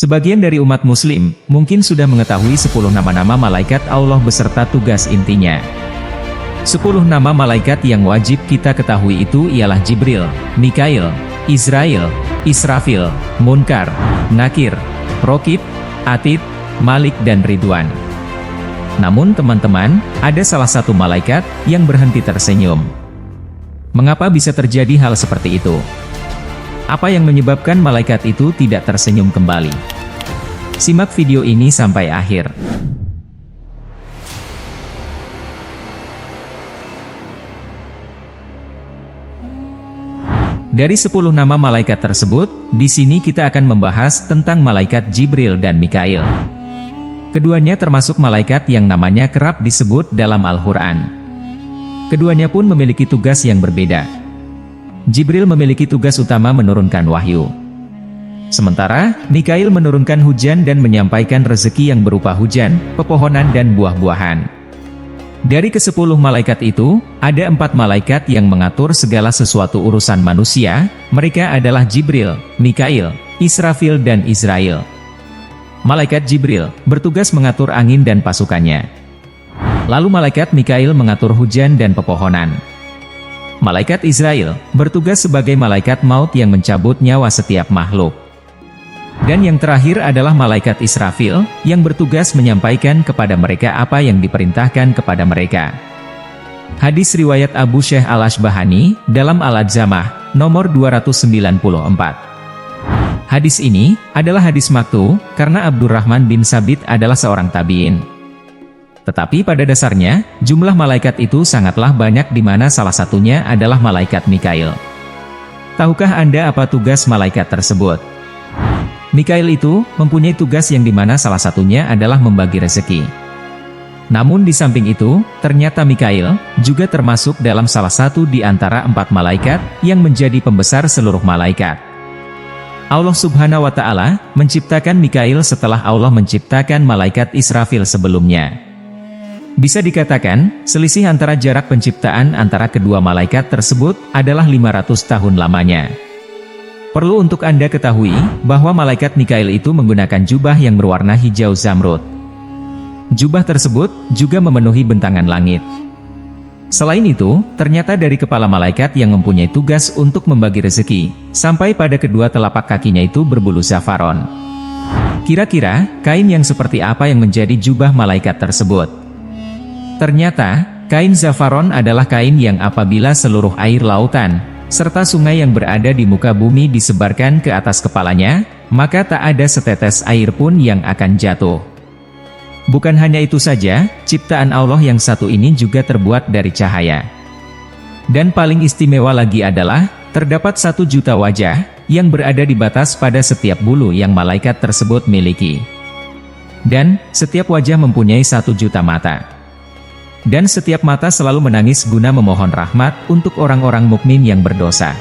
Sebagian dari umat muslim, mungkin sudah mengetahui 10 nama-nama malaikat Allah beserta tugas intinya. 10 nama malaikat yang wajib kita ketahui itu ialah Jibril, Mikail, Israil, Israfil, Munkar, Nakir, Rokib, Atid, Malik dan Ridwan. Namun teman-teman, ada salah satu malaikat yang berhenti tersenyum. Mengapa bisa terjadi hal seperti itu? Apa yang menyebabkan malaikat itu tidak tersenyum kembali? Simak video ini sampai akhir. Dari 10 nama malaikat tersebut, di sini kita akan membahas tentang malaikat Jibril dan Mikail. Keduanya termasuk malaikat yang namanya kerap disebut dalam Al-Quran. Keduanya pun memiliki tugas yang berbeda. Jibril memiliki tugas utama menurunkan wahyu. Sementara, Mikail menurunkan hujan dan menyampaikan rezeki yang berupa hujan, pepohonan dan buah-buahan. Dari ke-10 malaikat itu, ada 4 malaikat yang mengatur segala sesuatu urusan manusia, mereka adalah Jibril, Mikail, Israfil dan Israil. Malaikat Jibril bertugas mengatur angin dan pasukannya. Lalu malaikat Mikail mengatur hujan dan pepohonan. Malaikat Israil bertugas sebagai malaikat maut yang mencabut nyawa setiap makhluk. Dan yang terakhir adalah malaikat Israfil yang bertugas menyampaikan kepada mereka apa yang diperintahkan kepada mereka. Hadis riwayat Abu Syekh Al-Ashbahani dalam Al-Adzamah nomor 294. Hadis ini adalah hadis maktu karena Abdurrahman bin Sabit adalah seorang tabi'in. Tetapi pada dasarnya, jumlah malaikat itu sangatlah banyak di mana salah satunya adalah malaikat Mikail. Tahukah Anda apa tugas malaikat tersebut? Mikail itu mempunyai tugas yang di mana salah satunya adalah membagi rezeki. Namun di samping itu, ternyata Mikail juga termasuk dalam salah satu di antara 4 malaikat yang menjadi pembesar seluruh malaikat. Allah Subhanahu wa Ta'ala menciptakan Mikail setelah Allah menciptakan malaikat Israfil sebelumnya. Bisa dikatakan, selisih antara jarak penciptaan antara kedua malaikat tersebut adalah 500 tahun lamanya. Perlu untuk Anda ketahui, bahwa malaikat Mikail itu menggunakan jubah yang berwarna hijau zamrud. Jubah tersebut juga memenuhi bentangan langit. Selain itu, ternyata dari kepala malaikat yang mempunyai tugas untuk membagi rezeki, sampai pada kedua telapak kakinya itu berbulu zafaron. Kira-kira, kain yang seperti apa yang menjadi jubah malaikat tersebut? Ternyata, kain zafaron adalah kain yang apabila seluruh air lautan, serta sungai yang berada di muka bumi disebarkan ke atas kepalanya, maka tak ada setetes air pun yang akan jatuh. Bukan hanya itu saja, ciptaan Allah yang satu ini juga terbuat dari cahaya. Dan paling istimewa lagi adalah, terdapat 1 juta wajah, yang berada di batas pada setiap bulu yang malaikat tersebut miliki. Dan, setiap wajah mempunyai 1 juta mata. Dan setiap mata selalu menangis guna memohon rahmat untuk orang-orang mukmin yang berdosa.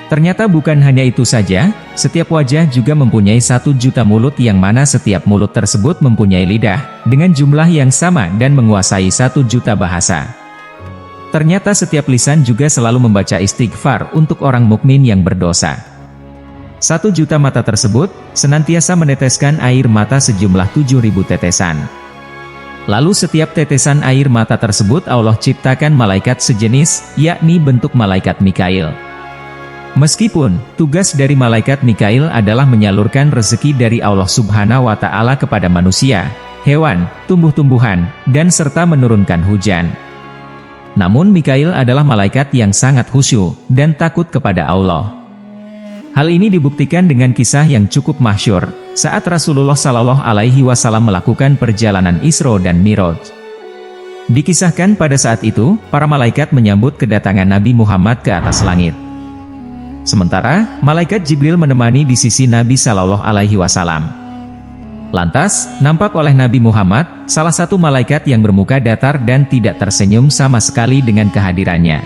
Ternyata bukan hanya itu saja, setiap wajah juga mempunyai 1 juta mulut yang mana setiap mulut tersebut mempunyai lidah, dengan jumlah yang sama dan menguasai 1 juta bahasa. Ternyata setiap lisan juga selalu membaca istighfar untuk orang mukmin yang berdosa. 1 juta mata tersebut, senantiasa meneteskan air mata sejumlah 7.000 tetesan. Lalu setiap tetesan air mata tersebut Allah ciptakan malaikat sejenis, yakni bentuk malaikat Mikail. Meskipun, tugas dari malaikat Mikail adalah menyalurkan rezeki dari Allah Subhanahu wa Ta'ala kepada manusia, hewan, tumbuh-tumbuhan, dan serta menurunkan hujan. Namun Mikail adalah malaikat yang sangat khusyuk, dan takut kepada Allah. Hal ini dibuktikan dengan kisah yang cukup masyhur, saat Rasulullah Shallallahu Alaihi Wasallam melakukan perjalanan Isra dan Mi'raj. Dikisahkan pada saat itu, para malaikat menyambut kedatangan Nabi Muhammad ke atas langit. Sementara, malaikat Jibril menemani di sisi Nabi Shallallahu Alaihi Wasallam. Lantas, nampak oleh Nabi Muhammad, salah satu malaikat yang bermuka datar dan tidak tersenyum sama sekali dengan kehadirannya.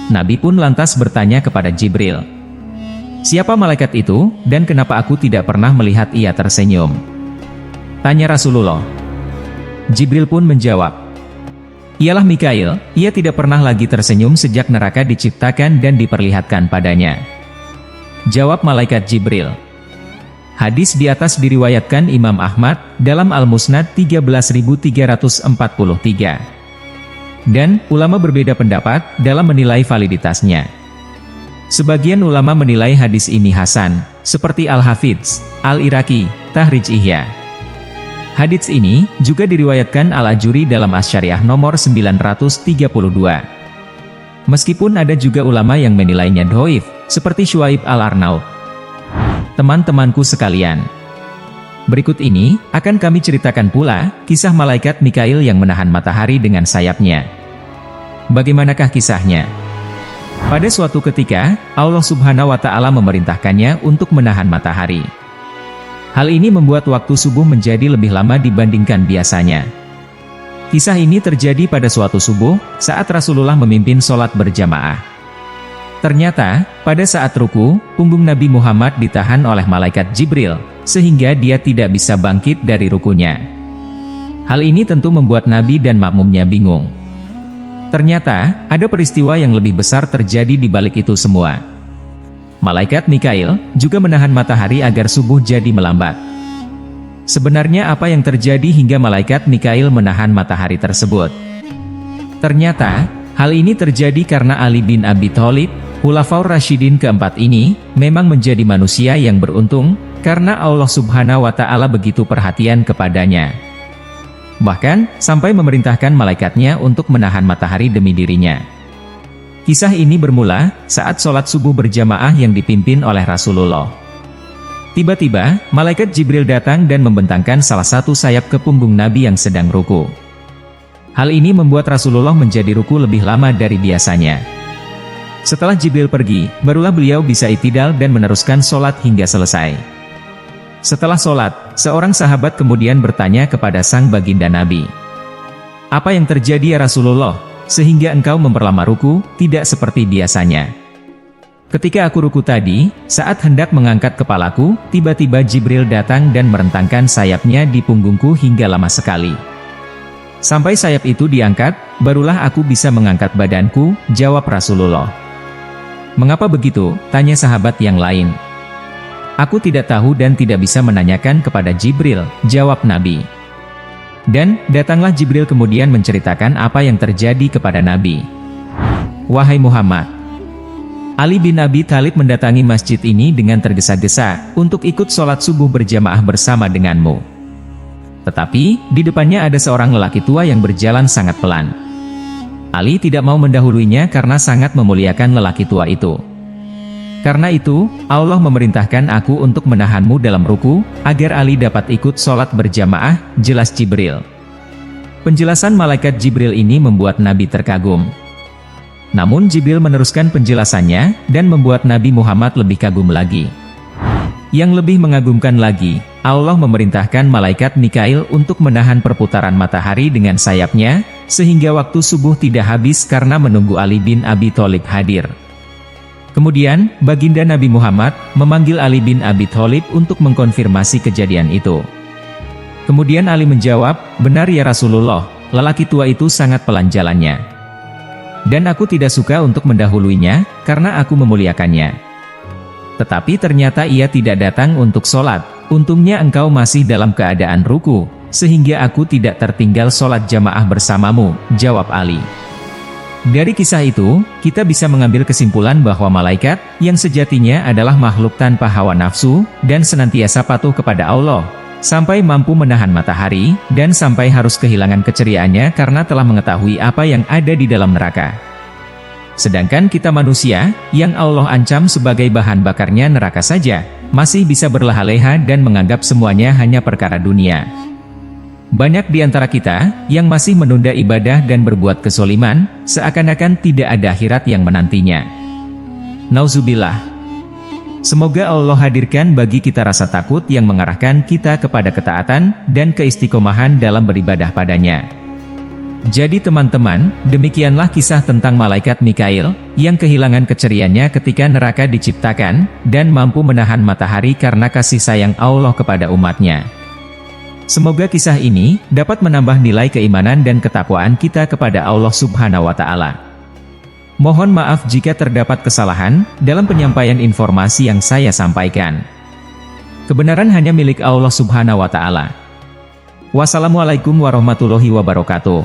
Nabi pun lantas bertanya kepada Jibril, "Siapa malaikat itu, dan kenapa aku tidak pernah melihat ia tersenyum?" Tanya Rasulullah. Jibril pun menjawab, "Ialah Mikail, ia tidak pernah lagi tersenyum sejak neraka diciptakan dan diperlihatkan padanya." Jawab malaikat Jibril, Hadis di atas diriwayatkan Imam Ahmad dalam Al-Musnad 13.343. Dan ulama berbeda pendapat dalam menilai validitasnya. Sebagian ulama menilai hadis ini hasan, seperti Al-Hafidz Al-Iraqi, Tahrij Ihya. Hadits ini juga diriwayatkan Al-Ajuri dalam Asy-Syariah nomor 932. Meskipun ada juga ulama yang menilainya dhaif, seperti Syuaib Al-Arnaud. Teman-temanku sekalian, berikut ini akan kami ceritakan pula kisah malaikat Mikail yang menahan matahari dengan sayapnya. Bagaimanakah kisahnya? Pada suatu ketika, Allah Subhanahu wa Ta'ala memerintahkannya untuk menahan matahari. Hal ini membuat waktu subuh menjadi lebih lama dibandingkan biasanya. Kisah ini terjadi pada suatu subuh, saat Rasulullah memimpin sholat berjamaah. Ternyata, pada saat ruku, punggung Nabi Muhammad ditahan oleh malaikat Jibril, sehingga dia tidak bisa bangkit dari rukunya. Hal ini tentu membuat Nabi dan makmumnya bingung. Ternyata, ada peristiwa yang lebih besar terjadi di balik itu semua. Malaikat Mikail juga menahan matahari agar subuh jadi melambat. Sebenarnya apa yang terjadi hingga malaikat Mikail menahan matahari tersebut? Ternyata, hal ini terjadi karena Ali bin Abi Thalib, Khulafaur Rasyidin keempat ini, memang menjadi manusia yang beruntung, karena Allah Subhanahu wa Ta'ala begitu perhatian kepadanya. Bahkan, sampai memerintahkan malaikatnya untuk menahan matahari demi dirinya. Kisah ini bermula saat sholat subuh berjamaah yang dipimpin oleh Rasulullah. Tiba-tiba, malaikat Jibril datang dan membentangkan salah satu sayap ke punggung Nabi yang sedang ruku. Hal ini membuat Rasulullah menjadi ruku lebih lama dari biasanya. Setelah Jibril pergi, barulah beliau bisa i'tidal dan meneruskan sholat hingga selesai. Setelah sholat, seorang sahabat kemudian bertanya kepada sang baginda Nabi, "Apa yang terjadi ya Rasulullah? Sehingga engkau memperlama ruku, tidak seperti biasanya." "Ketika aku ruku tadi, saat hendak mengangkat kepalaku, tiba-tiba Jibril datang dan merentangkan sayapnya di punggungku hingga lama sekali. Sampai sayap itu diangkat, barulah aku bisa mengangkat badanku," jawab Rasulullah. "Mengapa begitu?" tanya sahabat yang lain. "Aku tidak tahu dan tidak bisa menanyakan kepada Jibril," jawab Nabi. Dan, datanglah Jibril kemudian menceritakan apa yang terjadi kepada Nabi. "Wahai Muhammad, Ali bin Abi Thalib mendatangi masjid ini dengan tergesa-gesa, untuk ikut sholat subuh berjamaah bersama denganmu. Tetapi, di depannya ada seorang lelaki tua yang berjalan sangat pelan. Ali tidak mau mendahuluinya karena sangat memuliakan lelaki tua itu. Karena itu, Allah memerintahkan aku untuk menahanmu dalam ruku, agar Ali dapat ikut sholat berjamaah," jelas Jibril. Penjelasan malaikat Jibril ini membuat Nabi terkagum. Namun Jibril meneruskan penjelasannya, dan membuat Nabi Muhammad lebih kagum lagi. Yang lebih mengagumkan lagi, Allah memerintahkan malaikat Mikail untuk menahan perputaran matahari dengan sayapnya, sehingga waktu subuh tidak habis karena menunggu Ali bin Abi Thalib hadir. Kemudian, baginda Nabi Muhammad memanggil Ali bin Abi Thalib untuk mengkonfirmasi kejadian itu. Kemudian Ali menjawab, "Benar ya Rasulullah, lelaki tua itu sangat pelan jalannya. Dan aku tidak suka untuk mendahuluinya, karena aku memuliakannya. Tetapi ternyata ia tidak datang untuk sholat, untungnya engkau masih dalam keadaan ruku, sehingga aku tidak tertinggal sholat jamaah bersamamu," jawab Ali. Dari kisah itu, kita bisa mengambil kesimpulan bahwa malaikat, yang sejatinya adalah makhluk tanpa hawa nafsu, dan senantiasa patuh kepada Allah, sampai mampu menahan matahari, dan sampai harus kehilangan keceriaannya karena telah mengetahui apa yang ada di dalam neraka. Sedangkan kita manusia, yang Allah ancam sebagai bahan bakarnya neraka saja, masih bisa berleha-leha dan menganggap semuanya hanya perkara dunia. Banyak di antara kita, yang masih menunda ibadah dan berbuat kezaliman, seakan-akan tidak ada akhirat yang menantinya. Nauzubillah. Semoga Allah hadirkan bagi kita rasa takut yang mengarahkan kita kepada ketaatan, dan keistiqomahan dalam beribadah padanya. Jadi teman-teman, demikianlah kisah tentang malaikat Mikail, yang kehilangan keceriaannya ketika neraka diciptakan, dan mampu menahan matahari karena kasih sayang Allah kepada umatnya. Semoga kisah ini dapat menambah nilai keimanan dan ketakwaan kita kepada Allah Subhanahu wa Ta'ala. Mohon maaf jika terdapat kesalahan dalam penyampaian informasi yang saya sampaikan. Kebenaran hanya milik Allah Subhanahu wa Ta'ala. Wassalamualaikum warahmatullahi wabarakatuh.